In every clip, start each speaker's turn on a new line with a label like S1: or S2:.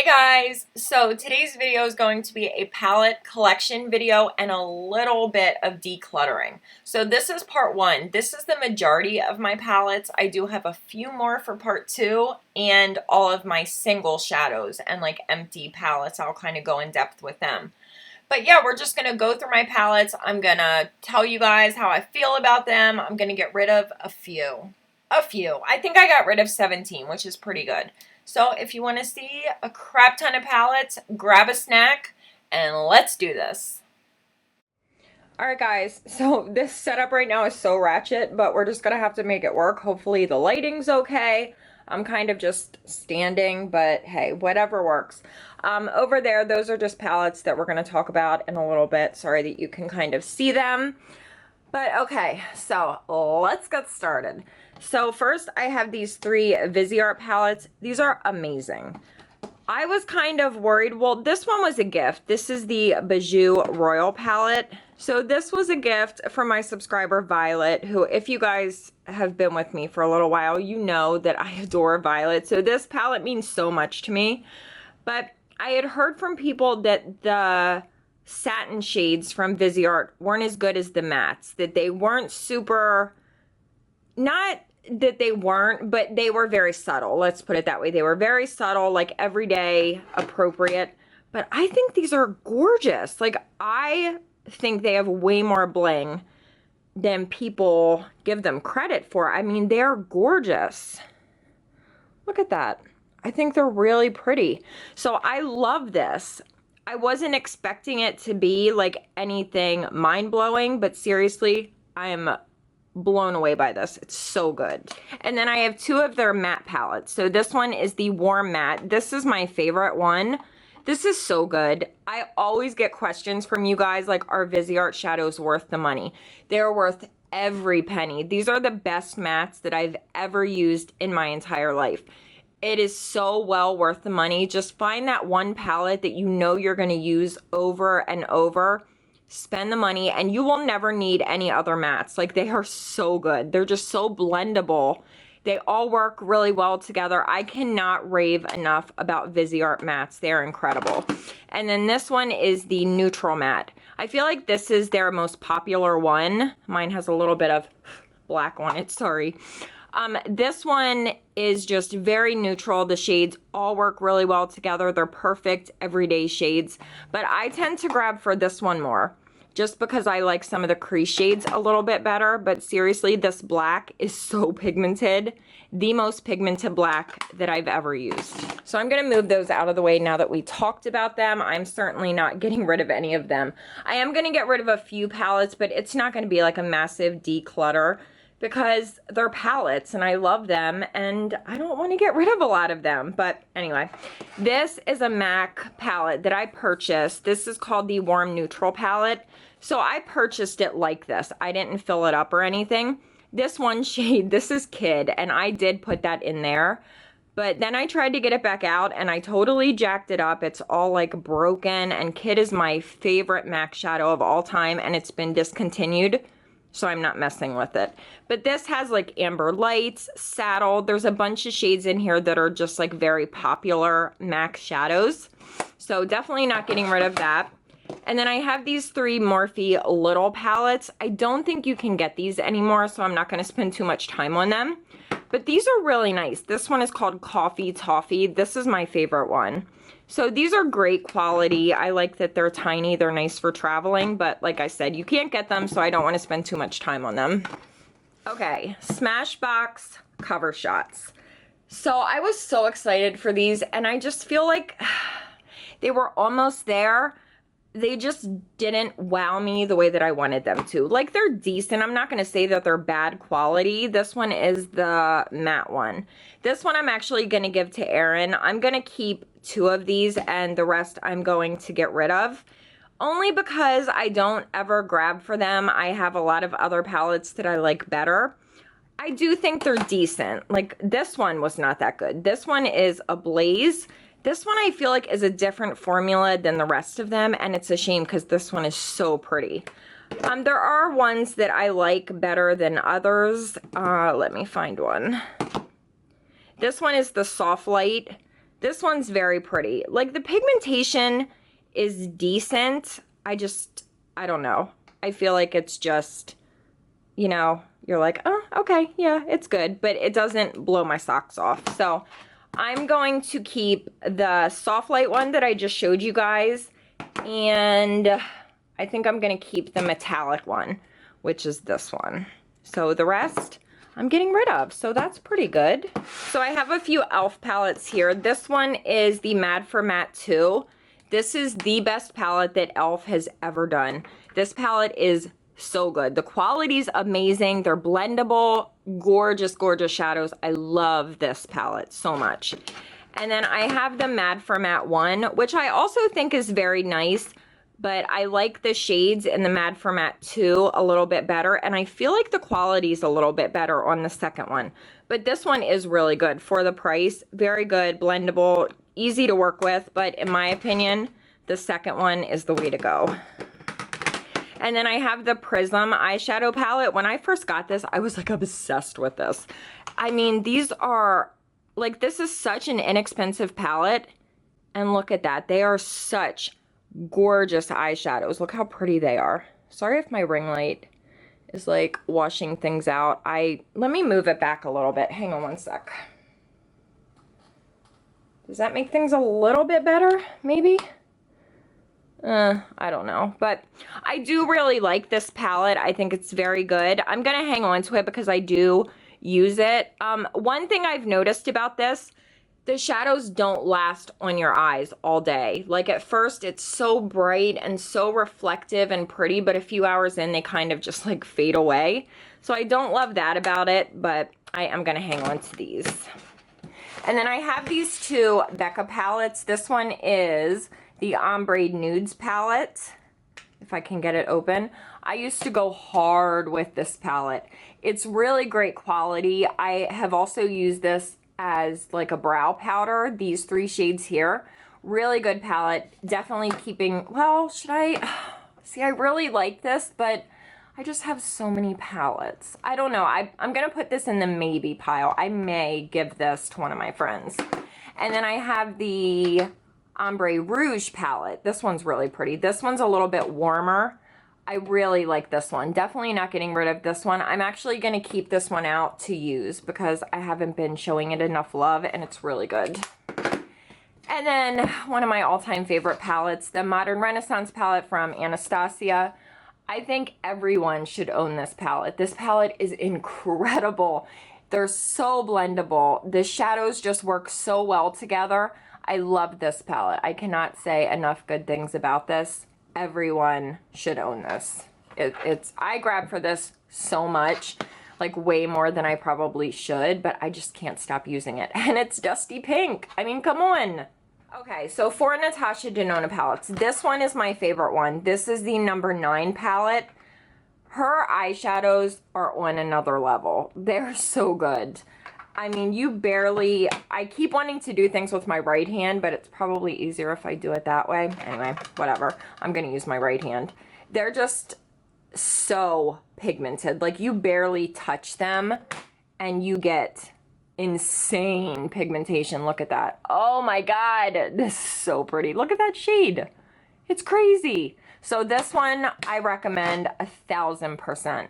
S1: Hey guys, so today's video is going to be a palette collection video and a little bit of decluttering. So this is part one. This is the majority of my palettes. I do have a few more for part two and all of my single shadows and like empty palettes. I'll kind of go in depth with them. But yeah, we're just going to go through my palettes. I'm going to tell you guys how I feel about them. I'm going to get rid of a few. I think I got rid of 17, which is pretty good. So if you want to see a crap ton of palettes, grab a snack and let's do this. Alright guys, so this setup right now is so ratchet, but we're just going to have to make it work. Hopefully the lighting's okay. I'm kind of just standing, but hey, whatever works. Over there, those are just palettes that we're going to talk about in a little bit. Sorry that you can kind of see them. But okay, so let's get started. So first I have these three Viseart palettes. These are amazing. I was kind of worried. Well, this one was a gift. This is the Bijou Royal palette. So this was a gift from my subscriber Violet, who, if you guys have been with me for a little while, you know that I adore Violet. So this palette means so much to me. But I had heard from people that the satin shades from Viseart weren't as good as the mattes, that they weren't super, not that they weren't, but they were very subtle. Let's put it that way. They were very subtle, like everyday appropriate. But I think these are gorgeous. Like, I think they have way more bling than people give them credit for. I mean, they're gorgeous. Look at that. I think they're really pretty. So I love this. I wasn't expecting it to be like anything mind-blowing, but seriously, I am blown away by this. It's so good. And then I have two of their matte palettes. So this one is the Warm Matte. This is my favorite one. This is so good. I always get questions from you guys like, are Viseart shadows worth the money? They're worth every penny. These are the best mattes that I've ever used in my entire life. It is so well worth the money. Just find that one palette that you know you're going to use over and over. Spend the money and you will never need any other mattes. Like, they are so good. They're just so blendable. They all work really well together. I cannot rave enough about Viseart mattes. They're incredible. And then this one is the Neutral Matte. I feel like this is their most popular one. Mine has a little bit of black on it, sorry. This one is just very neutral. The shades all work really well together. They're perfect everyday shades. But I tend to grab for this one more, just because I like some of the crease shades a little bit better. But seriously, this black is so pigmented. The most pigmented black that I've ever used. So I'm going to move those out of the way now that we talked about them. I'm certainly not getting rid of any of them. I am going to get rid of a few palettes, but it's not going to be like a massive declutter, because they're palettes and I love them and I don't want to get rid of a lot of them. But anyway, this is a MAC palette that I purchased. This is called the Warm Neutral palette. So I purchased it like this. I didn't fill it up or anything. This one shade, this is Kid, and I did put that in there. But then I tried to get it back out and I totally jacked it up. It's all like broken, and Kid is my favorite MAC shadow of all time and it's been discontinued. So I'm not messing with it. But this has like Amber Lights, Saddle. There's a bunch of shades in here that are just like very popular MAC shadows. So definitely not getting rid of that. And then I have these three Morphe little palettes. I don't think you can get these anymore, so I'm not going to spend too much time on them. But these are really nice. This one is called Coffee Toffee. This is my favorite one. So these are great quality. I like that they're tiny. They're nice for traveling, but like I said, you can't get them, so I don't want to spend too much time on them. Okay, Smashbox cover shots. So I was so excited for these, and I just feel like they were almost there. They just didn't wow me the way that I wanted them to. Like, they're decent. I'm not going to say that they're bad quality. This one is the matte one. This one I'm actually going to give to Erin. I'm going to keep two of these and the rest I'm going to get rid of. Only because I don't ever grab for them. I have a lot of other palettes that I like better. I do think they're decent. Like, this one was not that good. This one is Ablaze. This one I feel like is a different formula than the rest of them, and it's a shame because this one is so pretty. There are ones that I like better than others. Let me find one. This one is the Soft Light. This one's very pretty. Like, the pigmentation is decent. I don't know. I feel like it's just, you know, you're like, oh, okay, yeah, it's good, but it doesn't blow my socks off. So I'm going to keep the soft light one that I just showed you guys, and I think I'm gonna keep the metallic one, which is this one. So the rest I'm getting rid of, so that's pretty good. So I have a few e.l.f. palettes here. This one is the Mad for Matte 2. This is the best palette that e.l.f. has ever done. This palette is so good. The quality's amazing. They're blendable, gorgeous, gorgeous shadows. I love this palette so much. And then I have the Mad for Matte 1, which I also think is very nice, but I like the shades in the Mad for Matte 2 a little bit better, and I feel like the quality's a little bit better on the second one. But this one is really good for the price. Very good, blendable, easy to work with, but in my opinion, the second one is the way to go. And then I have the Prism eyeshadow palette. When I first got this, I was like obsessed with this. I mean, these are, like, this is such an inexpensive palette. And look at that. They are such gorgeous eyeshadows. Look how pretty they are. Sorry if my ring light is like washing things out. Let me move it back a little bit. Hang on one sec. Does that make things a little bit better? Maybe? I don't know, but I do really like this palette. I think it's very good. I'm gonna hang on to it because I do use it. One thing I've noticed about this, the shadows don't last on your eyes all day. Like, at first it's so bright and so reflective and pretty, but a few hours in they kind of just like fade away. So I don't love that about it, but I am gonna hang on to these. And then I have these two Becca palettes. This one is the Ombre Nudes palette, if I can get it open. I used to go hard with this palette. It's really great quality. I have also used this as like a brow powder, these 3 shades here. Really good palette. Definitely keeping, well, should I? See, I really like this, but I just have so many palettes. I don't know. I'm gonna put this in the maybe pile. I may give this to one of my friends. And then I have the Ombre Rouge palette. This one's really pretty. This one's a little bit warmer. I really like this one. Definitely not getting rid of this one. I'm actually going to keep this one out to use because I haven't been showing it enough love, and it's really good. And then one of my all-time favorite palettes, the Modern Renaissance palette from Anastasia. I think everyone should own this palette. This palette is incredible. They're so blendable. The shadows just work so well together. I love this palette. I cannot say enough good things about this. Everyone should own this. I grab for this so much, like way more than I probably should, but I just can't stop using it. And it's dusty pink. I mean, come on. Okay, so for Natasha Denona palettes, this one is my favorite one. This is the number 9 palette. Her eyeshadows are on another level. They're so good. I mean, you barely, I keep wanting to do things with my right hand, but it's probably easier if I do it that way. Anyway, whatever. I'm going to use my right hand. They're just so pigmented. Like, you barely touch them and you get insane pigmentation. Look at that. Oh my God. This is so pretty. Look at that shade. It's crazy. So this one I recommend 1000%.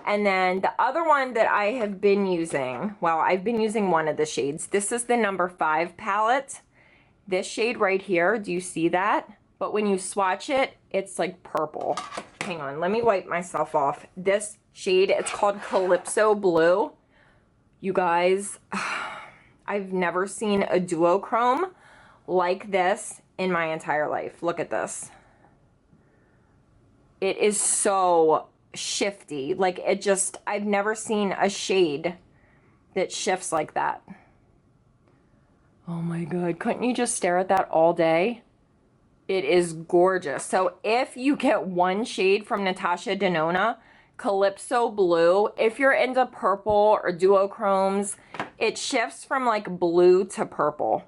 S1: And then the other one that I have been using, well, I've been using one of the shades. This is the number 5 palette. This shade right here, do you see that? But when you swatch it, it's like purple. Hang on, let me wipe myself off. This shade, it's called Calypso Blue. You guys, I've never seen a duochrome like this in my entire life. Look at this. It is so shifty. Like, it just, I've never seen a shade that shifts like that. Oh my God, couldn't you just stare at that all day? It is gorgeous. So if you get one shade from Natasha Denona, Calypso Blue, if you're into purple or duochromes, it shifts from like blue to purple.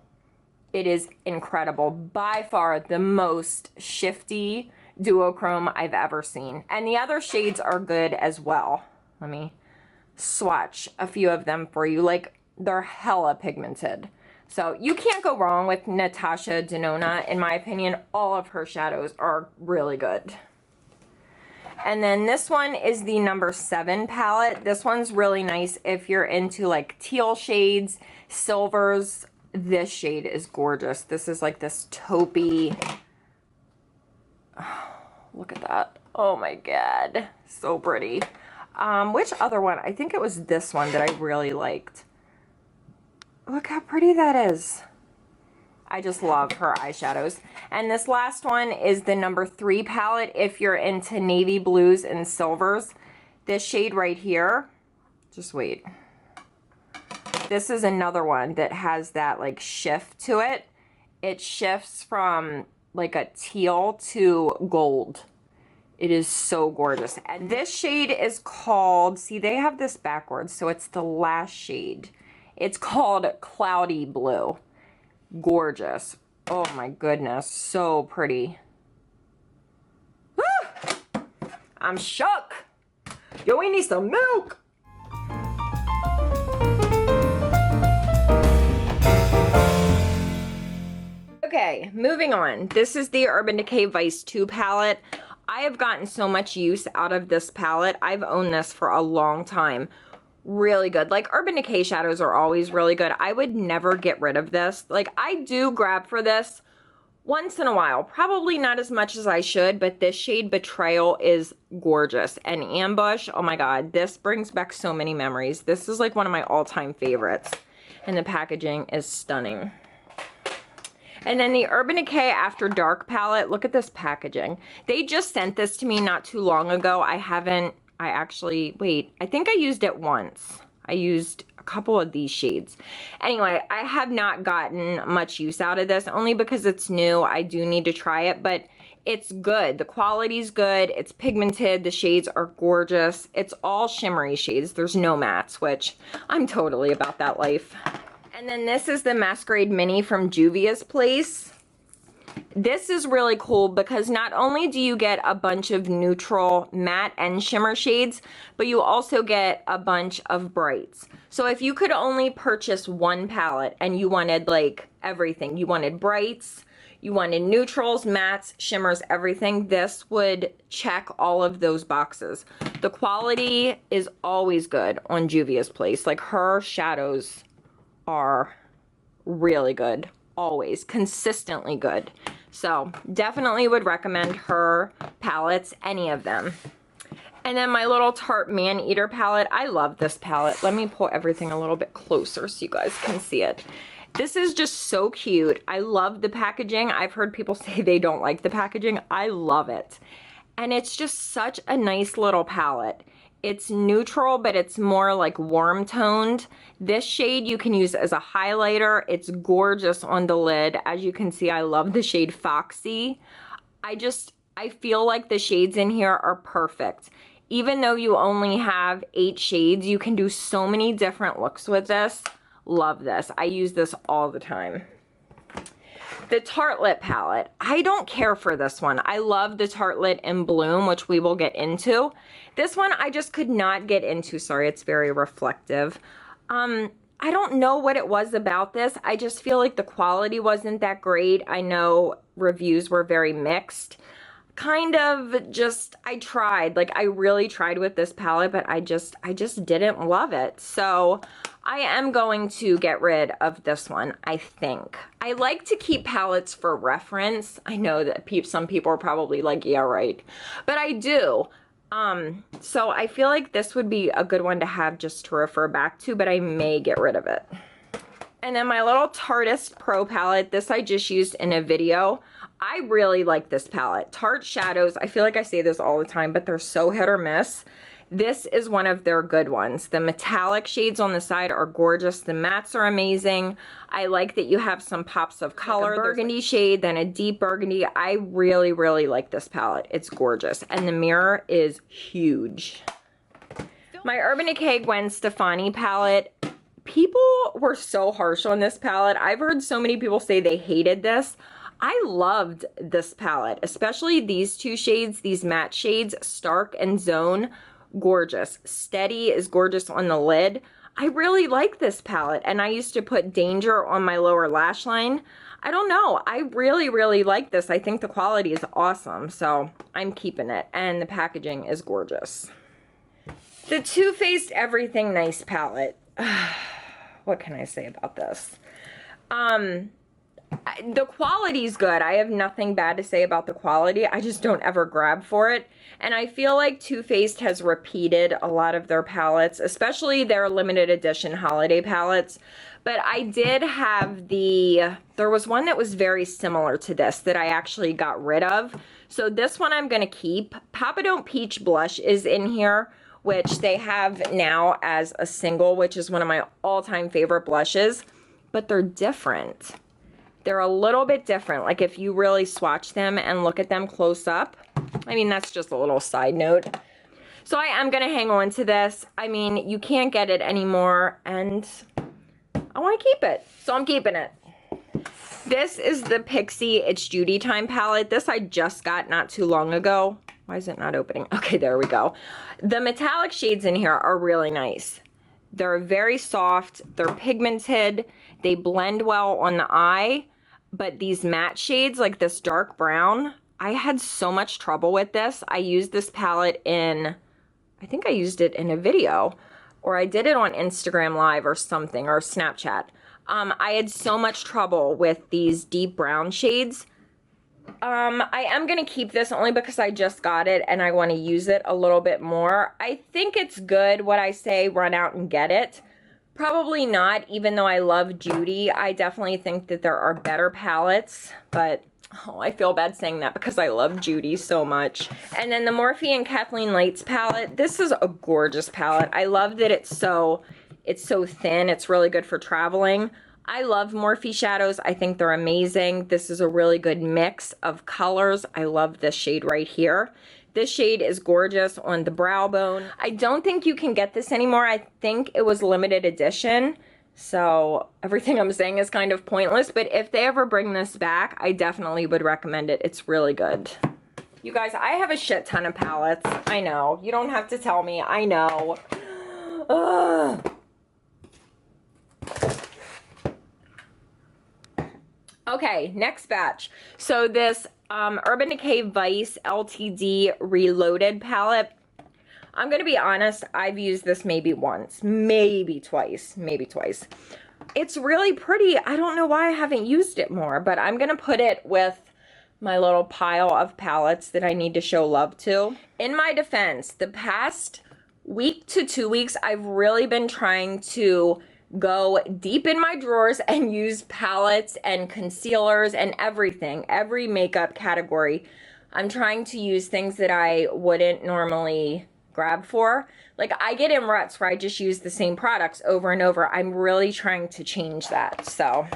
S1: It is incredible. By far the most shifty duochrome I've ever seen. And the other shades are good as well. Let me swatch a few of them for you. Like, they're hella pigmented. So you can't go wrong with Natasha Denona. In my opinion, all of her shadows are really good. And then this one is the number 7 palette. This one's really nice if you're into like teal shades, silvers. This shade is gorgeous. This is like this taupey. Oh, look at that. Oh my God, so pretty. Which other one? I think it was this one that I really liked. Look how pretty that is. I just love her eyeshadows. And this last one is the number 3 palette if you're into navy blues and silvers. This shade right here, just wait. This is another one that has that like shift to it. It shifts from like a teal to gold. It is so gorgeous. And this shade is called, see, they have this backwards, so it's the last shade. It's called Cloudy Blue. Gorgeous. Oh my goodness, so pretty. Ah! I'm shook. Yo, we need some milk. Okay, moving on. This is the Urban Decay Vice 2 palette. I have gotten so much use out of this palette. I've owned this for a long time. Really good. Like, Urban Decay shadows are always really good. I would never get rid of this. Like, I do grab for this once in a while. Probably not as much as I should, but this shade Betrayal is gorgeous. And Ambush, oh my God, this brings back so many memories. This is like one of my all-time favorites. And the packaging is stunning. And then the Urban Decay After Dark palette, look at this packaging. They just sent this to me not too long ago. I actually, wait, I think I used it once. I used a couple of these shades. Anyway, I have not gotten much use out of this, only because it's new. I do need to try it, but it's good. The quality's good. It's pigmented. The shades are gorgeous. It's all shimmery shades. There's no mattes, which I'm totally about that life. And then this is the Masquerade Mini from Juvia's Place. This is really cool because not only do you get a bunch of neutral matte and shimmer shades, but you also get a bunch of brights. So if you could only purchase one palette and you wanted like everything, you wanted brights, you wanted neutrals, mattes, shimmers, everything, this would check all of those boxes. The quality is always good on Juvia's Place. Like, her shadows are really good, always consistently good. So definitely would recommend her palettes, any of them. And then my little Tarte Man Eater palette. I love this palette. Let me pull everything a little bit closer so you guys can see it. This is just so cute. I love the packaging. I've heard people say they don't like the packaging. I love it. And it's just such a nice little palette. It's neutral, but it's more like warm toned. This shade you can use as a highlighter. It's gorgeous on the lid. As you can see, I love the shade Foxy. I feel like the shades in here are perfect. Even though you only have 8 shades, you can do so many different looks with this. Love this. I use this all the time. The Tartelette palette. I don't care for this one. I love the Tartelette in Bloom, which we will get into. This one I just could not get into. Sorry, it's very reflective. I don't know what it was about this. I just feel like the quality wasn't that great. I know reviews were very mixed. Kind of just, I tried. Like, I really tried with this palette, but I just didn't love it. So I am going to get rid of this one, I think. I like to keep palettes for reference. I know that some people are probably like, yeah, right. But I do. So I feel like this would be a good one to have just to refer back to, but I may get rid of it. And then my little Tarteist Pro palette. This I just used in a video. I really like this palette. Tarte Shadows, I feel like I say this all the time, but they're so hit or miss. This is one of their good ones. The metallic shades on the side are gorgeous. The mattes are amazing. I like that you have some pops of color. Like a burgundy shade, then a deep burgundy. I really, really like this palette. It's gorgeous. And the mirror is huge. My Urban Decay Gwen Stefani palette. People were so harsh on this palette. I've heard so many people say they hated this. I loved this palette, especially these 2 shades, these matte shades, Stark and Zone. Gorgeous. Steady is gorgeous on the lid. I really like this palette, and I used to put Danger on my lower lash line. I don't know, I really, really like this. I think the quality is awesome, so I'm keeping it, and the packaging is gorgeous. The Too Faced Everything Nice palette. What can I say about this? The quality's good. I have nothing bad to say about the quality. I just don't ever grab for it. And I feel like Too Faced has repeated a lot of their palettes, especially their limited edition holiday palettes. But I did have there was one that was very similar to this that I actually got rid of. So this one I'm going to keep. Papa Don't Peach Blush is in here, which they have now as a single, which is one of my all-time favorite blushes. But they're different. They're a little bit different. Like if you really swatch them and look at them close up. I mean, that's just a little side note. So I am going to hang on to this. I mean, you can't get it anymore, and I want to keep it. So I'm keeping it. This is the Pixie It's Judy Time palette. This I just got not too long ago. Why is it not opening? Okay, there we go. The metallic shades in here are really nice. They're very soft. They're pigmented. They blend well on the eye. But these matte shades, like this dark brown, I had so much trouble with this. I used this palette I think I used it in a video, or I did it on Instagram Live or something, or Snapchat. I had so much trouble with these deep brown shades. I am going to keep this only because I just got it and I want to use it a little bit more. I think it's good what I say, run out and get it. Probably not, even though I love Judy. I definitely think that there are better palettes, but oh, I feel bad saying that because I love Judy so much. And then the Morphe and Kathleen Lights palette. This is a gorgeous palette. I love that it's so thin. It's really good for traveling. I love Morphe shadows. I think they're amazing. This is a really good mix of colors. I love this shade right here. This shade is gorgeous on the brow bone. I don't think you can get this anymore. I think it was limited edition. So everything I'm saying is kind of pointless, but if they ever bring this back, I definitely would recommend it. It's really good. You guys, I have a shit ton of palettes. I know. You don't have to tell me. I know. Ugh. Okay, next batch. So this Urban Decay Vice LTD Reloaded palette. I'm going to be honest, I've used this maybe once, maybe twice. It's really pretty. I don't know why I haven't used it more, but I'm going to put it with my little pile of palettes that I need to show love to. In my defense, the past week to 2 weeks, I've really been trying to go deep in my drawers and use palettes and concealers and everything, every makeup category. I'm trying to use things that I wouldn't normally grab for. Like I get in ruts where I just use the same products over and over. I'm really trying to change that. So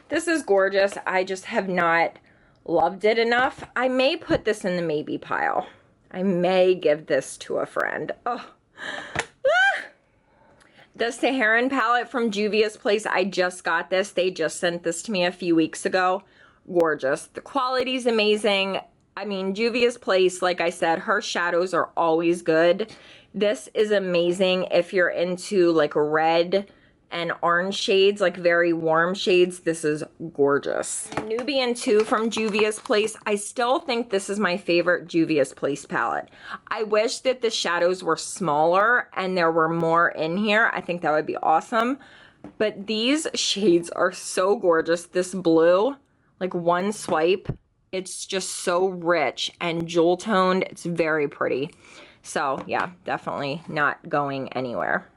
S1: this is gorgeous. I just have not loved it enough. I may put this in the maybe pile. I may give this to a friend. Oh. The Saharan palette from Juvia's Place, I just got this. They just sent this to me a few weeks ago. Gorgeous. The quality's amazing. I mean, Juvia's Place, like I said, her shadows are always good. This is amazing if you're into like red and orange shades, like very warm shades. This is gorgeous. Nubian 2 from Juvia's Place. I still think this is my favorite Juvia's Place palette. I wish that the shadows were smaller and there were more in here. I think that would be awesome. But these shades are so gorgeous. This blue, like one swipe, it's just so rich and jewel toned. It's very pretty. So yeah, definitely not going anywhere.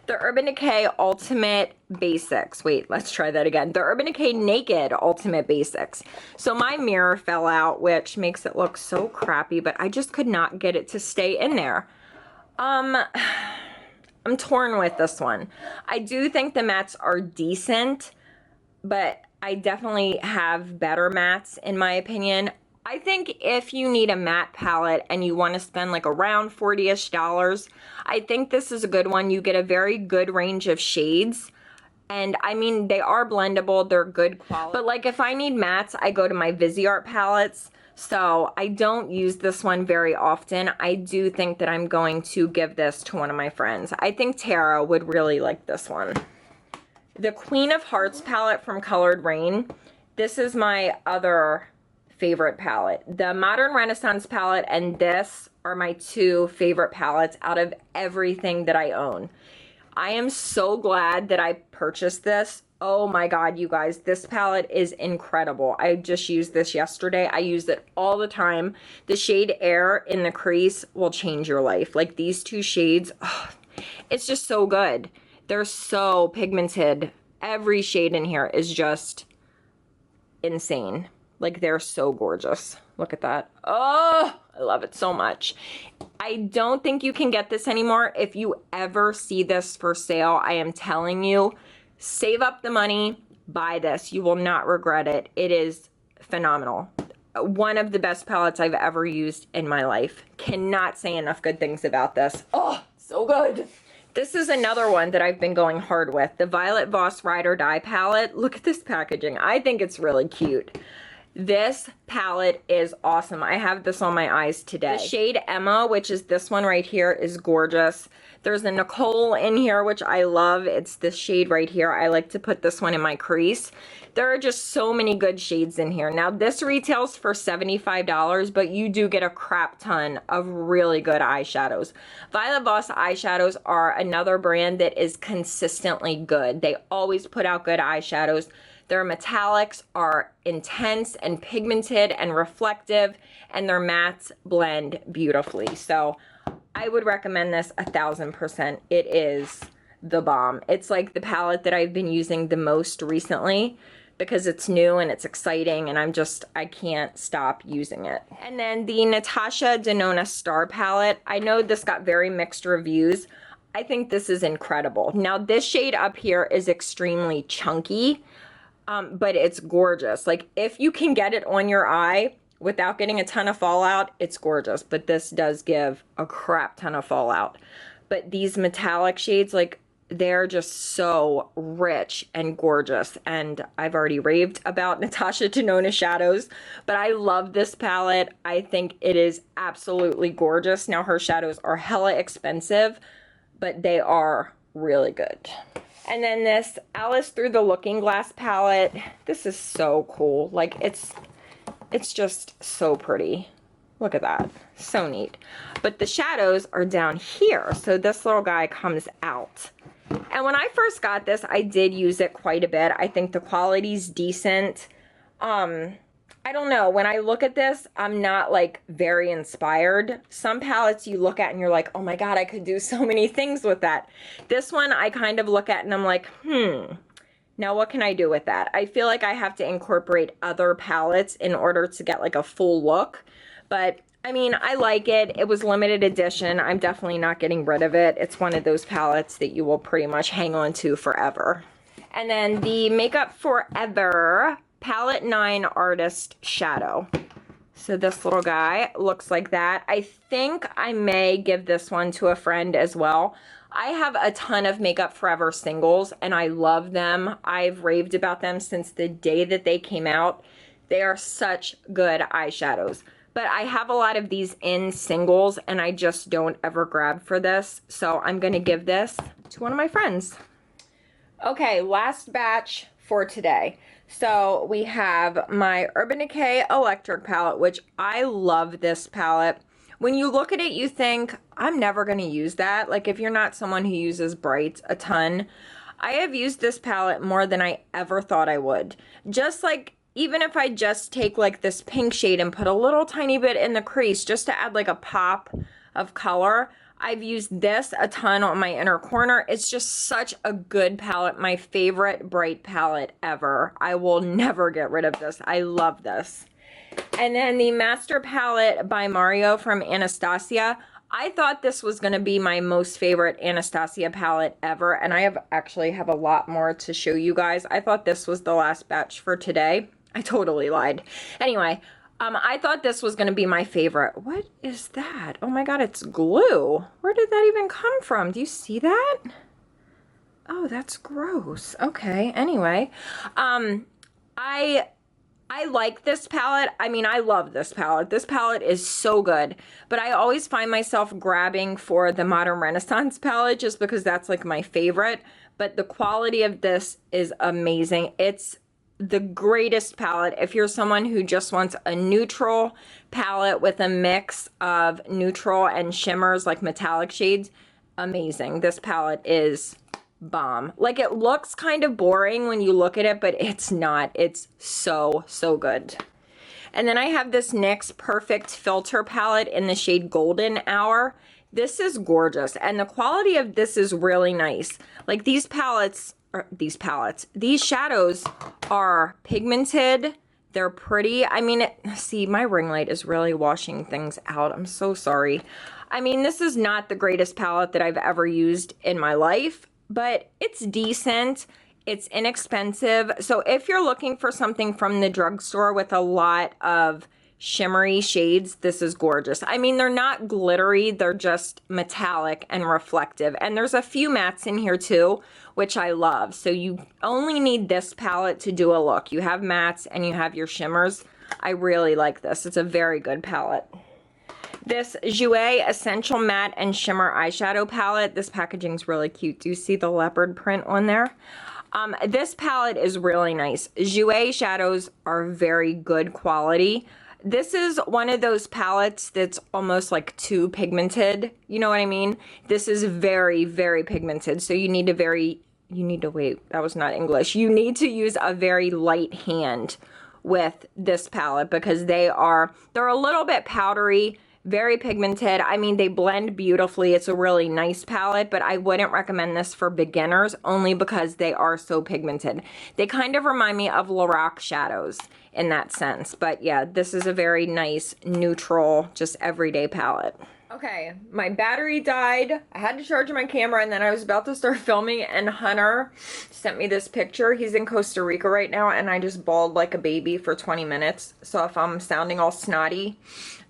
S1: The Urban Decay Ultimate Basics. Wait, let's try that again. The Urban Decay Naked Ultimate Basics. So my mirror fell out, which makes it look so crappy, but I just could not get it to stay in there. I'm torn with this one. I do think the mattes are decent, but I definitely have better mattes in my opinion. I think if you need a matte palette and you want to spend like around $40-ish, I think this is a good one. You get a very good range of shades. And I mean, they are blendable, they're good quality. But like if I need mattes, I go to my Viseart palettes. So I don't use this one very often. I do think that I'm going to give this to one of my friends. I think Tara would really like this one. The Queen of Hearts palette from Colored Rain. This is my other favorite palette. The Modern Renaissance palette and this are my two favorite palettes out of everything that I own. I am so glad that I purchased this. Oh my God, you guys, this palette is incredible. I just used this yesterday. I use it all the time. The shade Air in the crease will change your life. Like these two shades, oh, it's just so good. They're so pigmented. Every shade in here is just insane. Like they're so gorgeous. Look at that. Oh, I love it so much. I don't think you can get this anymore. If you ever see this for sale, I am telling you, save up the money, buy this. You will not regret it. It is phenomenal. One of the best palettes I've ever used in my life. Cannot say enough good things about this. Oh, so good. This is another one that I've been going hard with. The Violet Voss Ride or Die palette. Look at this packaging. I think it's really cute. This palette is awesome. I have this on my eyes today. The shade Emma, which is this one right here, is gorgeous. There's a Nicole in here, which I love. It's this shade right here. I like to put this one in my crease. There are just so many good shades in here. Now, this retails for $75, but you do get a crap ton of really good eyeshadows. Violet Voss eyeshadows are another brand that is consistently good. They always put out good eyeshadows. Their metallics are intense and pigmented and reflective, and their mattes blend beautifully. So I would recommend this 1000%. It is the bomb. It's like the palette that I've been using the most recently because it's new and it's exciting, and I can't stop using it. And then the Natasha Denona Star palette. I know this got very mixed reviews. I think this is incredible. Now this shade up here is extremely chunky. But it's gorgeous. Like if you can get it on your eye without getting a ton of fallout, it's gorgeous. But this does give a crap ton of fallout. But these metallic shades, like they're just so rich and gorgeous. And I've already raved about Natasha Denona shadows, but I love this palette. I think it is absolutely gorgeous. Now her shadows are hella expensive, but they are really good. And then this Alice Through the Looking Glass palette. This is so cool. Like it's just so pretty. Look at that. So neat. But the shadows are down here. So this little guy comes out. And when I first got this, I did use it quite a bit. I think the quality's decent. I don't know. When I look at this, I'm not like very inspired. Some palettes you look at and you're like, oh my God, I could do so many things with that. This one I kind of look at and I'm like, now what can I do with that? I feel like I have to incorporate other palettes in order to get like a full look. But I mean, I like it. It was limited edition. I'm definitely not getting rid of it. It's one of those palettes that you will pretty much hang on to forever. And then the Makeup Forever Palette 9 Artist Shadow. So this little guy looks like that. I think I may give this one to a friend as well. I have a ton of Makeup Forever singles and I love them. I've raved about them since the day that they came out. They are such good eyeshadows. But I have a lot of these in singles and I just don't ever grab for this. So I'm going to give this to one of my friends. Okay, last batch for today. So we have my Urban Decay Electric palette, which I love this palette. When you look at it, you think, I'm never going to use that. Like if you're not someone who uses brights a ton, I have used this palette more than I ever thought I would. Just like, even if I just take like this pink shade and put a little tiny bit in the crease just to add like a pop of color, I've used this a ton on my inner corner. It's just such a good palette. My favorite bright palette ever. I will never get rid of this. I love this. And then the Master Palette by Mario from Anastasia. I thought this was going to be my most favorite Anastasia palette ever. And I actually have a lot more to show you guys. I thought this was the last batch for today. I totally lied. Anyway, I thought this was going to be my favorite. What is that? Oh my God, it's glue. Where did that even come from? Do you see that? Oh, that's gross. Okay, anyway. I like this palette. I mean, I love this palette. This palette is so good, but I always find myself grabbing for the Modern Renaissance palette just because that's like my favorite, but the quality of this is amazing. It's the greatest palette if you're someone who just wants a neutral palette with a mix of neutral and shimmers, like metallic shades. Amazing. This palette is bomb. Like, it looks kind of boring when you look at it, but it's not. It's so good. And then I have this NYX Perfect Filter palette in the shade Golden Hour. This is gorgeous, and the quality of this is really nice. Like, these shadows are pigmented. They're pretty. I mean, see, my ring light is really washing things out. I'm so sorry. I mean, this is not the greatest palette that I've ever used in my life, but it's decent. It's inexpensive. So if you're looking for something from the drugstore with a lot of shimmery shades, this is gorgeous. I mean, they're not glittery, they're just metallic and reflective. And there's a few mattes in here too, which I love. So you only need this palette to do a look. You have mattes and you have your shimmers. I really like this. It's a very good palette. This JOUER Essential Matte and Shimmer Eyeshadow Palette. This packaging is really cute. Do you see the leopard print on there? This palette is really nice. JOUER shadows are very good quality. This is one of those palettes that's almost like too pigmented. You know what I mean? This is very pigmented. So you need to wait, that was not English. You need to use a very light hand with this palette because they're a little bit powdery, very pigmented. I mean, they blend beautifully. It's a really nice palette, but I wouldn't recommend this for beginners only because they are so pigmented. They kind of remind me of Lorac shadows in that sense. But yeah, this is a very nice, neutral, just everyday palette. Okay, my battery died. I had to charge my camera and then I was about to start filming and Hunter sent me this picture. He's in Costa Rica right now and I just bawled like a baby for 20 minutes. So if I'm sounding all snotty,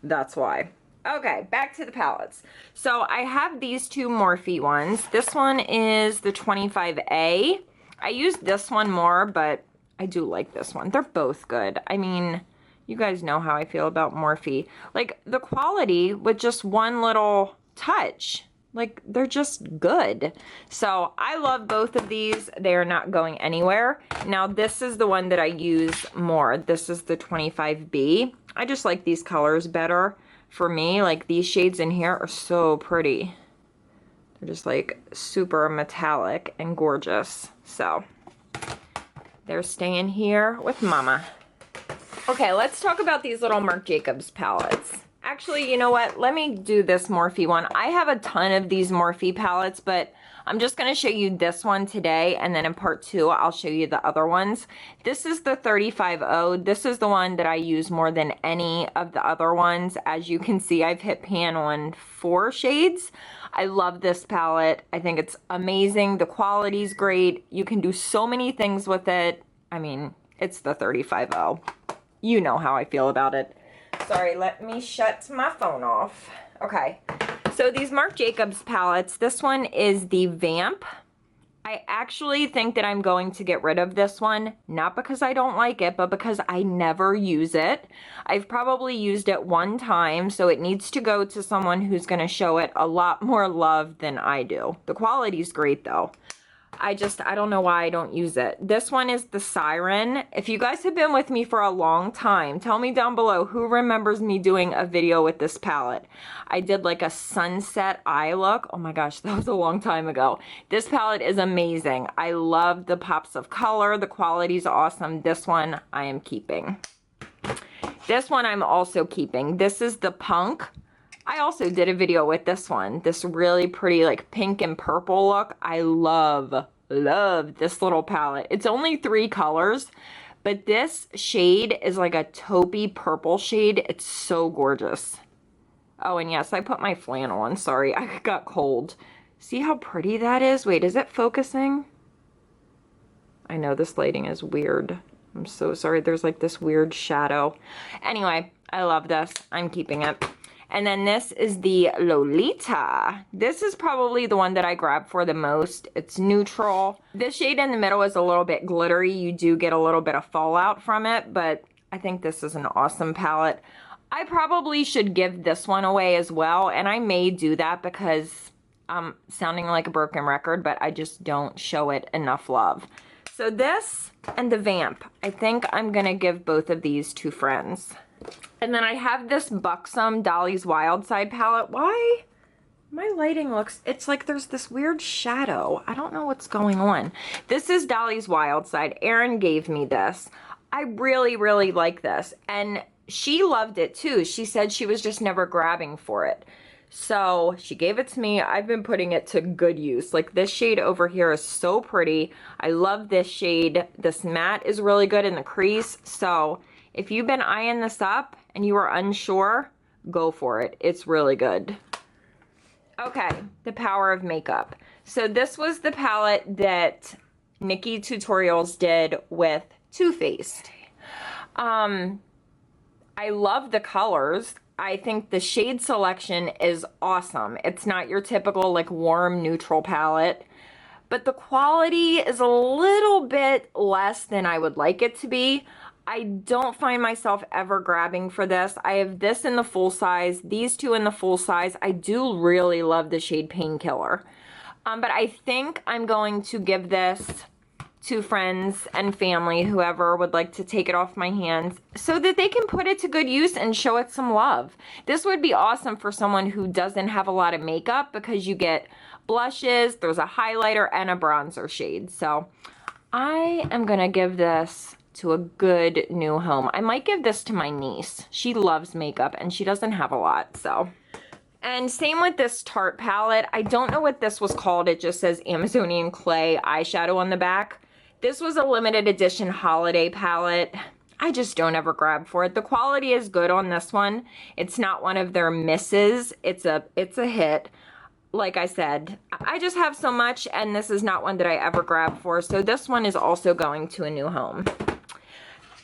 S1: that's why. Okay, back to the palettes. So I have these two Morphe ones. This one is the 25A. I use this one more, but I do like this one. They're both good. I mean, you guys know how I feel about Morphe. Like, the quality with just one little touch, like, they're just good. So I love both of these. They are not going anywhere. Now, this is the one that I use more. This is the 25B. I just like these colors better. For me, like, these shades in here are so pretty. They're just like super metallic and gorgeous. So they're staying here with mama. Okay, let's talk about these little Marc Jacobs palettes. Actually, you know what? Let me do this Morphe one. I have a ton of these Morphe palettes, but I'm just going to show you this one today, and then in part 2, I'll show you the other ones. This is the 35O. This is the one that I use more than any of the other ones. As you can see, I've hit pan on 4 shades. I love this palette. I think it's amazing. The quality's great. You can do so many things with it. I mean, it's the 35O. You know how I feel about it. Sorry, let me shut my phone off. Okay. So these Marc Jacobs palettes, this one is the Vamp. I actually think that I'm going to get rid of this one, not because I don't like it, but because I never use it. I've probably used it one time, so it needs to go to someone who's going to show it a lot more love than I do. The quality's great though. I don't know why I don't use it. This one is the Siren. If you guys have been with me for a long time, tell me down below who remembers me doing a video with this palette. I did like a sunset eye look. Oh my gosh, that was a long time ago. This palette is amazing. I love the pops of color. The quality's awesome. This one I am keeping. This one I'm also keeping. This is the Punk. I also did a video with this one. This really pretty like pink and purple look. I love this little palette. It's only 3 colors, but this shade is like a taupey purple shade. It's so gorgeous. Oh, and yes, I put my flannel on. Sorry, I got cold. See how pretty that is? Wait, is it focusing? I know this lighting is weird. I'm so sorry. There's like this weird shadow. Anyway, I love this. I'm keeping it. And then this is the Lolita. This is probably the one that I grabbed for the most. It's neutral. This shade in the middle is a little bit glittery. You do get a little bit of fallout from it, but I think this is an awesome palette. I probably should give this one away as well, and I may do that because I'm sounding like a broken record, but I just don't show it enough love. So this and the Vamp, I think I'm gonna give both of these to friends. And then I have this Buxom Dolly's Wild Side palette. Why? My lighting looks, it's like there's this weird shadow. I don't know what's going on. This is Dolly's Wild Side. Erin gave me this. I really, really like this. And she loved it too. She said she was just never grabbing for it. So she gave it to me. I've been putting it to good use. Like this shade over here is so pretty. I love this shade. This matte is really good in the crease. So if you've been eyeing this up and you are unsure, go for it. It's really good. Okay, the power of makeup. So this was the palette that Nikki Tutorials did with Too Faced. I love the colors. I think the shade selection is awesome. It's not your typical like warm neutral palette, but the quality is a little bit less than I would like it to be. I don't find myself ever grabbing for this. I have this in the full size, these two in the full size. I do really love the shade Painkiller. But I think I'm going to give this to friends and family, whoever would like to take it off my hands, so that they can put it to good use and show it some love. This would be awesome for someone who doesn't have a lot of makeup, because you get blushes, there's a highlighter, and a bronzer shade. So I am gonna give this to a good new home. I might give this to my niece. She loves makeup and she doesn't have a lot, so. And same with this Tarte palette. I don't know what this was called. It just says Amazonian Clay eyeshadow on the back. This was a limited edition holiday palette. I just don't ever grab for it. The quality is good on this one. It's not one of their misses. It's a hit. Like I said, I just have so much, and this is not one that I ever grab for. So this one is also going to a new home.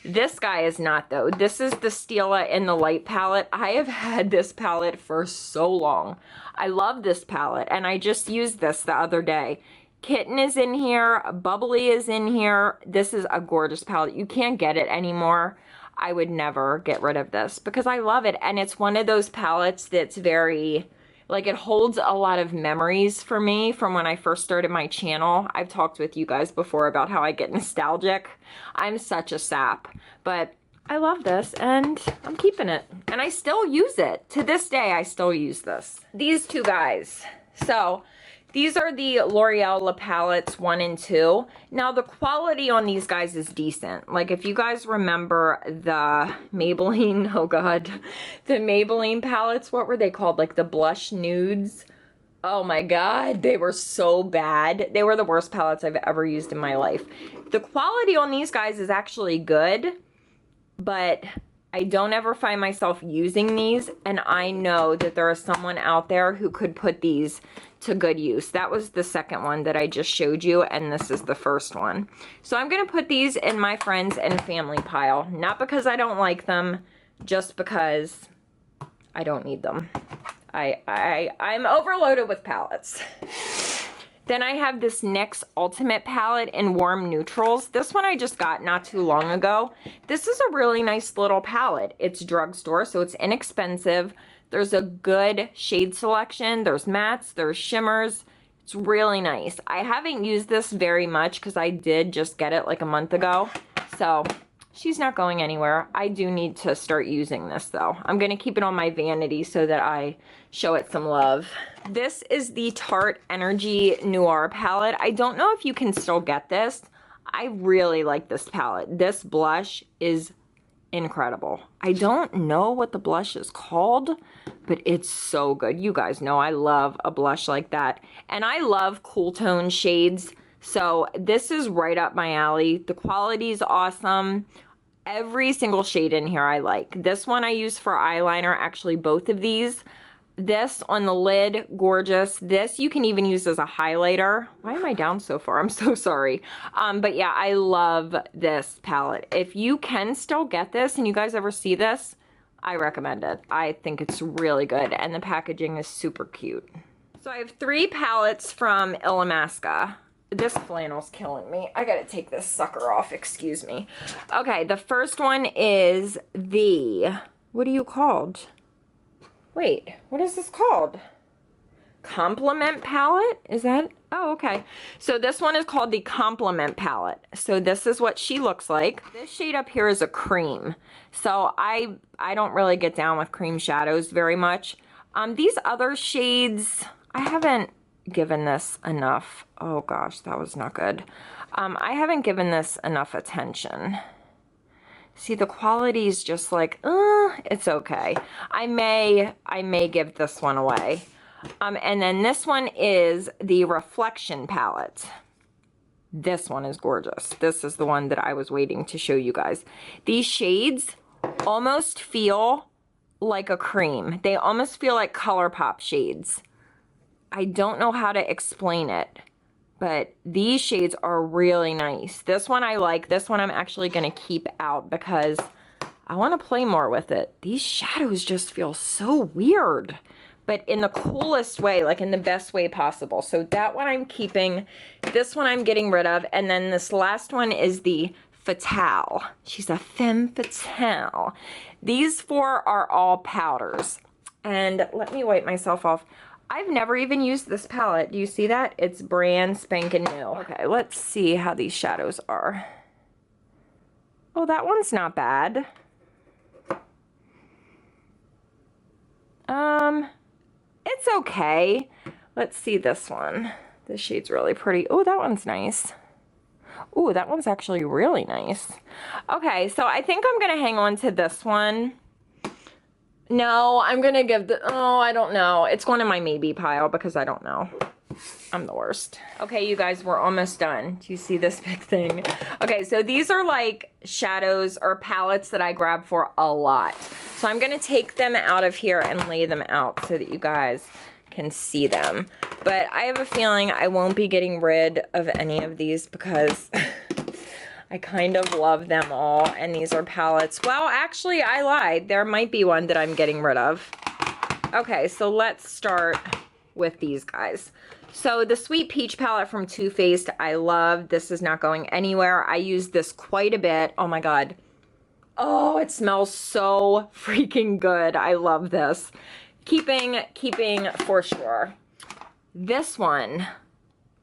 S1: This guy is not, though. This is the Stila in the Light palette. I have had this palette for so long. I love this palette, and I just used this the other day. Kitten is in here. Bubbly is in here. This is a gorgeous palette. You can't get it anymore. I would never get rid of this because I love it. And it's one of those palettes that's very, like, it holds a lot of memories for me from when I first started my channel. I've talked with you guys before about how I get nostalgic. I'm such a sap, but I love this and I'm keeping it. And I still use it. To this day, I still use this. These two guys. So these are the L'Oreal La Palettes 1 and 2. Now the quality on these guys is decent. Like if you guys remember the Maybelline, oh god, the Maybelline palettes, what were they called? Like the blush nudes. Oh my god, they were so bad. They were the worst palettes I've ever used in my life. The quality on these guys is actually good, but I don't ever find myself using these, and I know that there is someone out there who could put these to good use. That was the second one that I just showed you, and this is the first one. So I'm going to put these in my friends and family pile, not because I don't like them, just because I don't need them. I'm overloaded with palettes. Then I have this NYX Ultimate palette in warm neutrals. This one I just got not too long ago. This is a really nice little palette. It's drugstore, so it's inexpensive. There's a good shade selection. There's mattes, there's shimmers. It's really nice. I haven't used this very much because I did just get it like a month ago. So she's not going anywhere. I do need to start using this though. I'm going to keep it on my vanity so that I show it some love. This is the Tarte Energy Noir palette. I don't know if you can still get this. I really like this palette. This blush is incredible. I don't know what the blush is called, but it's so good. You guys know I love a blush like that. And I love cool tone shades. So this is right up my alley. The quality is awesome. Every single shade in here I like. This one I use for eyeliner, actually both of these. This on the lid, gorgeous. This you can even use as a highlighter. Why am I down so far? I'm so sorry. But yeah, I love this palette. If you can still get this and you guys ever see this, I recommend it. I think it's really good, and the packaging is super cute. So I have 3 palettes from Illamasqua. This flannel's killing me. I gotta take this sucker off, excuse me. Okay, the first one is the, what are you called? Wait, what is this called? Compliment palette? Is that? Oh, okay. So this one is called the Compliment palette. So this is what she looks like. This shade up here is a cream. So I don't really get down with cream shadows very much. These other shades, I haven't given this enough. Oh gosh, that was not good. I haven't given this enough attention. See, the quality is just like, it's okay. I may give this one away. And then this one is the Reflection palette. This one is gorgeous. This is the one that I was waiting to show you guys. These shades almost feel like a cream. They almost feel like ColourPop shades. I don't know how to explain it, but these shades are really nice. This one I like. This one I'm actually going to keep out because I want to play more with it. These shadows just feel so weird, but in the coolest way, like in the best way possible. So that one I'm keeping. This one I'm getting rid of. And then this last one is the Fatale. She's a femme fatale. These 4 are all powders. And let me wipe myself off. I've never even used this palette. Do you see that? It's brand spanking new. Okay, let's see how these shadows are. Oh, that one's not bad. It's okay. Let's see this one. This shade's really pretty. Oh, that one's nice. Oh, that one's actually really nice. Okay, so I think I'm gonna hang on to this one. No, I'm gonna give the, oh, I don't know. It's going in my maybe pile because I don't know. I'm the worst. Okay, you guys, we're almost done. Do you see this big thing? Okay, so these are like shadows or palettes that I grab for a lot. So I'm gonna take them out of here and lay them out so that you guys can see them. But I have a feeling I won't be getting rid of any of these because I kind of love them all, and these are palettes. Well, actually, I lied. There might be one that I'm getting rid of. Okay, so let's start with these guys. So the Sweet Peach palette from Too Faced, I love. This is not going anywhere. I use this quite a bit. Oh my God. Oh, it smells so freaking good. I love this. Keeping for sure. This one,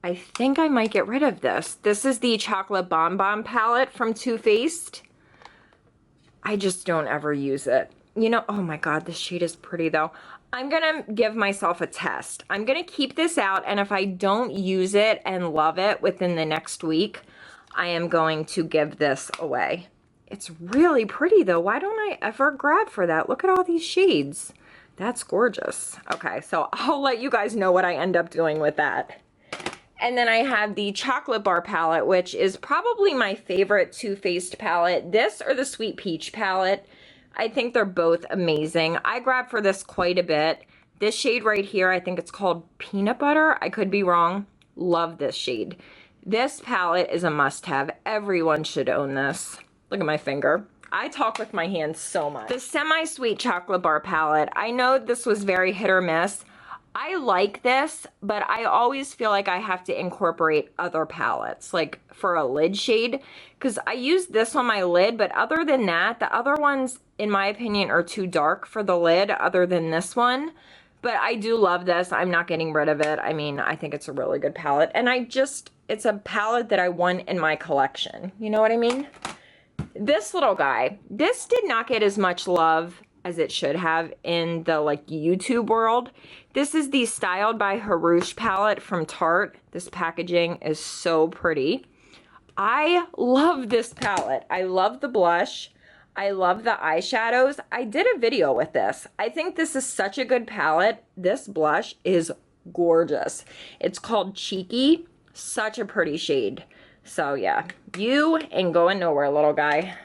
S1: I think I might get rid of this. This is the Chocolate Bonbon palette from Too Faced. I just don't ever use it. You know, oh my God, this shade is pretty though. I'm gonna give myself a test. I'm gonna keep this out, and if I don't use it and love it within the next week, I am going to give this away. It's really pretty though. Why don't I ever grab for that? Look at all these shades. That's gorgeous. Okay, so I'll let you guys know what I end up doing with that. And then I have the Chocolate Bar palette, which is probably my favorite Too Faced palette. This or the Sweet Peach palette. I think they're both amazing. I grab for this quite a bit. This shade right here, I think it's called Peanut Butter. I could be wrong. Love this shade. This palette is a must-have. Everyone should own this. Look at my finger. I talk with my hands so much. The Semi-Sweet Chocolate Bar palette. I know this was very hit or miss. I like this, but I always feel like I have to incorporate other palettes, like for a lid shade, because I use this on my lid, but other than that, the other ones, in my opinion, are too dark for the lid other than this one. But I do love this. I'm not getting rid of it. I mean, I think it's a really good palette, and it's a palette that I want in my collection. You know what I mean? This little guy, this did not get as much love as it should have in the like YouTube world. This is the Styled by Harouche palette from Tarte. This packaging is so pretty. I love this palette. I love the blush. I love the eyeshadows. I did a video with this. I think this is such a good palette. This blush is gorgeous. It's called Cheeky. Such a pretty shade. So yeah, you ain't going nowhere, little guy.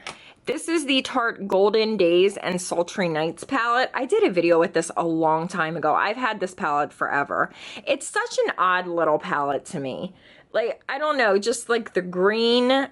S1: This is the Tarte Golden Days and Sultry Nights palette. I did a video with this a long time ago. I've had this palette forever. It's such an odd little palette to me. Like, I don't know, just like the green,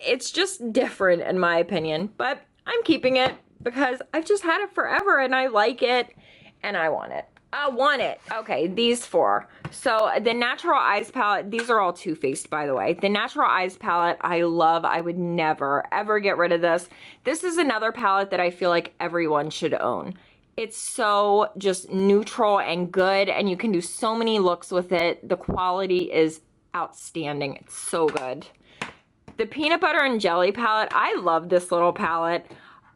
S1: it's just different in my opinion, but I'm keeping it. because I've just had it forever and I like it and I want it. I want it. Okay, these four. So the Natural Eyes palette, these are all Too Faced, by the way. The Natural Eyes palette, I love. I would never, ever get rid of this. This is another palette that I feel like everyone should own. It's so just neutral and good, and you can do so many looks with it. The quality is outstanding. It's so good. The Peanut Butter and Jelly palette, I love this little palette.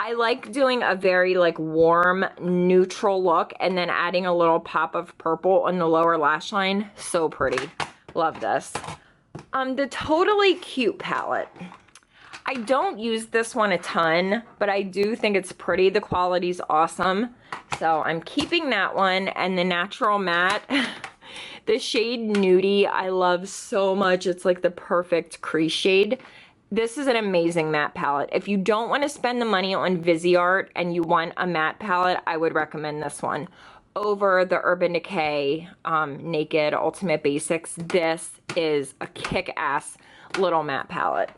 S1: I like doing a very like warm, neutral look and then adding a little pop of purple on the lower lash line. So pretty. Love this. The Totally Cute palette. I don't use this one a ton, but I do think it's pretty. The quality's awesome. So I'm keeping that one. And the Natural Matte, the shade Nudie, I love so much. It's like the perfect crease shade. This is an amazing matte palette. If you don't want to spend the money on Viseart and you want a matte palette, I would recommend this one over the Urban Decay Naked Ultimate Basics. This is a kick-ass little matte palette.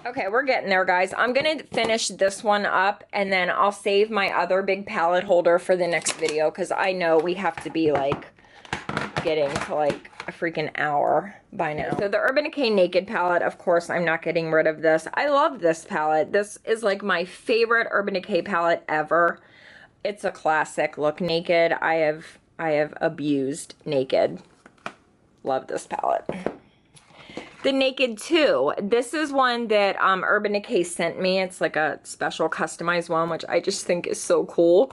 S1: Okay, we're getting there, guys. I'm going to finish this one up, and then I'll save my other big palette holder for the next video, because I know we have to be, like, getting to, like, a freaking hour by now. So the Urban Decay Naked palette, of course, I'm not getting rid of this. I love this palette. This is like my favorite Urban Decay palette ever. It's a classic look. Naked, I have abused Naked. Love this palette. The Naked 2. This is one that Urban Decay sent me. It's like a special customized one, which I just think is so cool.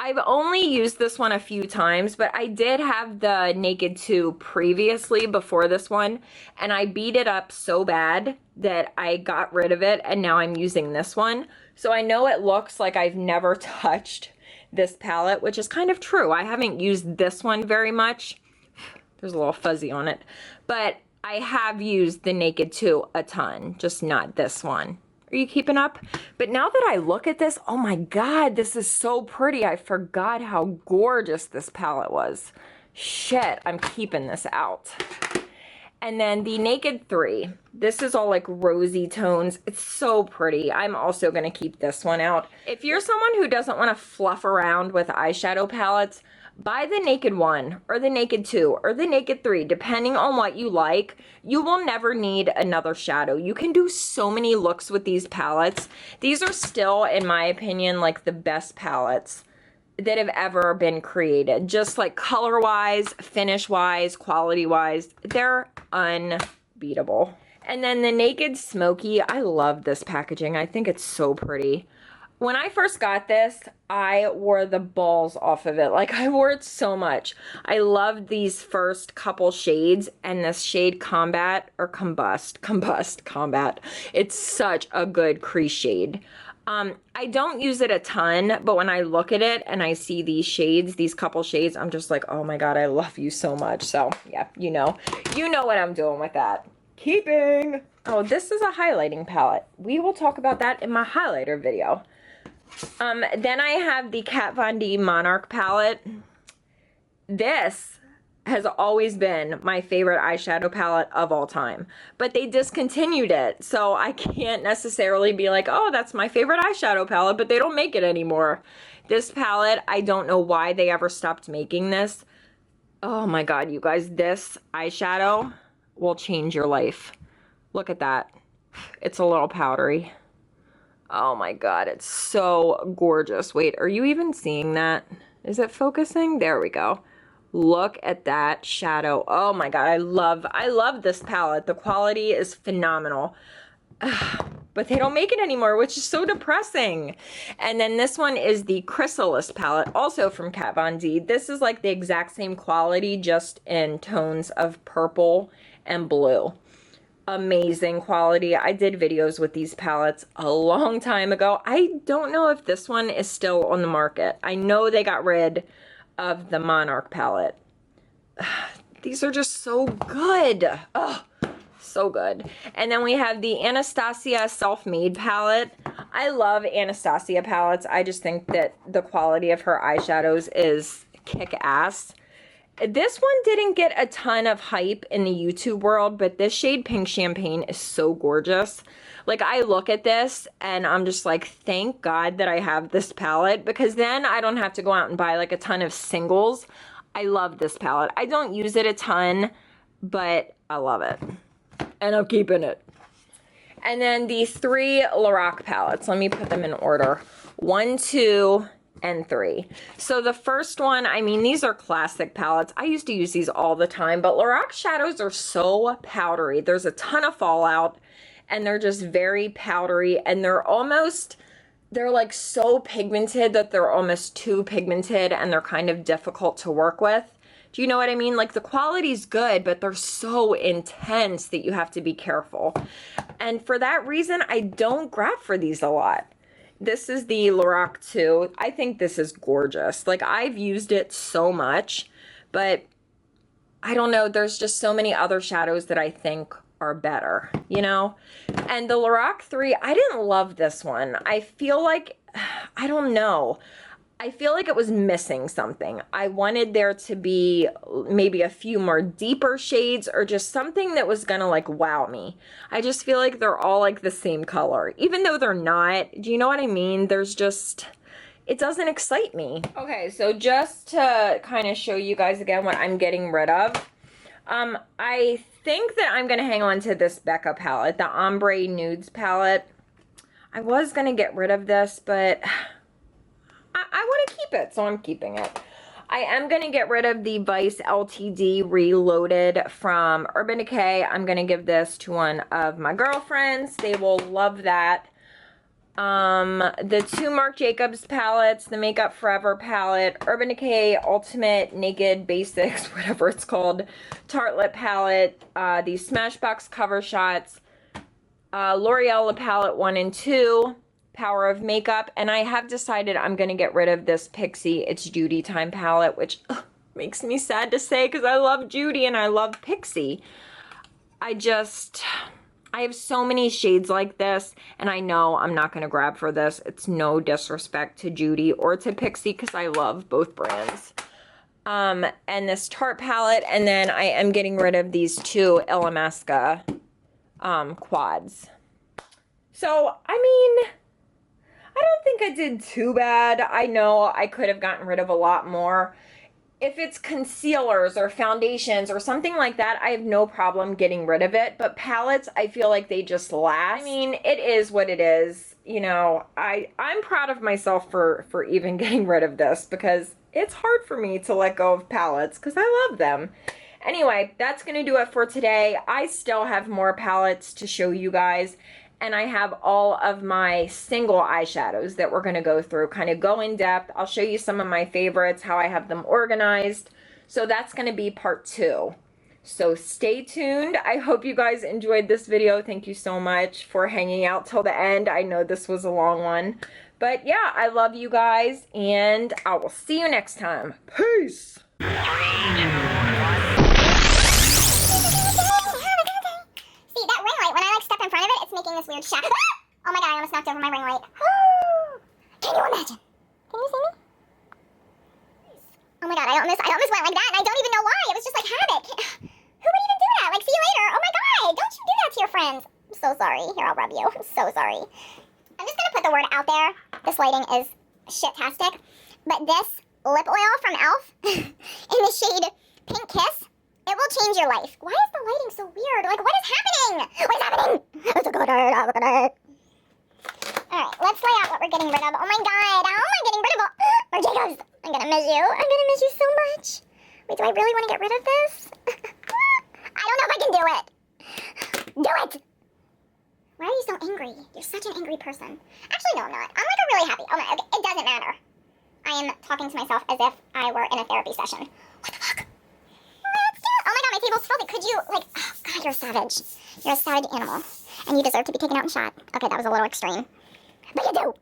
S1: I've only used this one a few times, but I did have the Naked 2 previously before this one, and I beat it up so bad that I got rid of it, and now I'm using this one. So I know it looks like I've never touched this palette, which is kind of true. I haven't used this one very much. There's a little fuzzy on it, but I have used the Naked 2 a ton, just not this one. Are you keeping up? But now that I look at this, oh my God, this is so pretty. I forgot how gorgeous this palette was. Shit, I'm keeping this out. And then the Naked 3. This is all like rosy tones. It's so pretty. I'm also gonna keep this one out. If you're someone who doesn't wanna fluff around with eyeshadow palettes, buy the Naked 1 or the Naked 2 or the Naked 3, depending on what you like. You will never need another shadow. You can do so many looks with these palettes. These are still, in my opinion, like the best palettes that have ever been created. Just like color-wise, finish-wise, quality-wise, they're unbeatable. And then the Naked Smoky, I love this packaging. I think it's so pretty. When I first got this, I wore the balls off of it. Like, I wore it so much. I loved these first couple shades, and this shade Combat, or Combust Combat. It's such a good crease shade. I don't use it a ton, but when I look at it and I see these shades, these couple shades, I'm just like, oh my God, I love you so much. So, yeah, you know what I'm doing with that. Keeping. Oh, this is a highlighting palette. We will talk about that in my highlighter video. Then I have the Kat Von D Monarch palette. This has always been my favorite eyeshadow palette of all time, but they discontinued it, so I can't necessarily be like, oh, that's my favorite eyeshadow palette, but they don't make it anymore. This palette, I don't know why they ever stopped making this. Oh my God, you guys, this eyeshadow will change your life. Look at that. It's a little powdery. Oh my God, it's so gorgeous. Wait, are you even seeing that? Is it focusing? There we go. Look at that shadow. Oh my God, I love this palette. The quality is phenomenal. But they don't make it anymore, which is so depressing. And then this one is the Chrysalis palette, also from Kat Von D. This is like the exact same quality, just in tones of purple and blue. Amazing quality. I did videos with these palettes a long time ago. I don't know if this one is still on the market. I know they got rid of the Monarch palette. These are just so good. Oh, so good. And then we have the Anastasia Self-Made palette. I love Anastasia palettes. I just think that the quality of her eyeshadows is kick-ass. This one didn't get a ton of hype in the YouTube world, but this shade Pink Champagne is so gorgeous. Like, I look at this and I'm just like, thank God that I have this palette, because then I don't have to go out and buy like a ton of singles. I love this palette. I don't use it a ton, but I love it. And I'm keeping it. And then the 3 Lorac palettes. Let me put them in order. 1, 2, and 3. So the first one, I mean, these are classic palettes. I used to use these all the time, but Lorac shadows are so powdery. There's a ton of fallout, and they're just very powdery, and they're like so pigmented that they're almost too pigmented, and they're kind of difficult to work with. Do you know what I mean? Like, the quality's good, but they're so intense that you have to be careful. And for that reason, I don't grab for these a lot. This is the Lorac 2. I think this is gorgeous. Like, I've used it so much, but I don't know. There's just so many other shadows that I think are better, you know? And the Lorac 3, I didn't love this one. I feel like, I don't know. I feel like it was missing something. I wanted there to be maybe a few more deeper shades, or just something that was gonna like wow me. I just feel like they're all like the same color, even though they're not. Do you know what I mean? There's just, it doesn't excite me. Okay, so just to kind of show you guys again what I'm getting rid of. I think that I'm gonna hang on to this Becca palette, the Ombre Nudes palette. I was gonna get rid of this, but I want to keep it, so I'm keeping it. I am going to get rid of the Vice LTD Reloaded from Urban Decay. I'm going to give this to one of my girlfriends. They will love that. The 2 Marc Jacobs palettes, the Makeup Forever palette, Urban Decay Ultimate Naked Basics, whatever it's called, Tartelette palette, the Smashbox Cover Shots, L'Oreal La Palette 1 and 2, Power of Makeup, and I have decided I'm going to get rid of this Pixie It's Judy Time palette, which makes me sad to say because I love Judy and I love Pixie. I have so many shades like this, and I know I'm not going to grab for this. It's no disrespect to Judy or to Pixie because I love both brands. And this Tarte palette, and then I am getting rid of these 2 Illamasqua quads. So, I mean, I don't think I did too bad. I know I could have gotten rid of a lot more. If it's concealers or foundations or something like that, I have no problem getting rid of it. But palettes, I feel like they just last. I mean, it is what it is. You know, I'm proud of myself for even getting rid of this, because it's hard for me to let go of palettes because I love them. Anyway, that's going to do it for today. I still have more palettes to show you guys. And I have all of my single eyeshadows that we're going to go through, kind of go in depth. I'll show you some of my favorites, how I have them organized. So that's going to be part 2. So stay tuned. I hope you guys enjoyed this video. Thank you so much for hanging out till the end. I know this was a long one. But yeah, I love you guys, and I will see you next time. Peace! 3, 2, 1.
S2: In front of it, it's making this weird shadow. Oh my god, I almost knocked over my ring light. Can you imagine? Can you see me? Oh my god, I almost went like that, and I don't even know why. It was just like habit. Who would even do that? Like, see you later. Oh my god, don't you do that to your friends. I'm so sorry. Here, I'll rub you. I'm so sorry. I'm just gonna put the word out there. This lighting is shit-tastic. But this lip oil from e.l.f. in the shade Pink Kiss, it will change your life. Why is the lighting so weird? Like, what is happening? What is happening? It's a good hurt. Alright, let's lay out what we're getting rid of. Oh my god, how am I getting rid of all... Marc Jacobs, I'm gonna miss you. I'm gonna miss you so much. Wait, do I really want to get rid of this? I don't know if I can do it. Do it! Why are you so angry? You're such an angry person. Actually, no, I'm not. I'm like really happy. Oh my, okay, it doesn't matter. I am talking to myself as if I were in a therapy session. What the fuck? Oh my god, my table's filthy. Could you, like, oh god, you're a savage. You're a savage animal. And you deserve to be taken out and shot. Okay, that was a little extreme. But you do.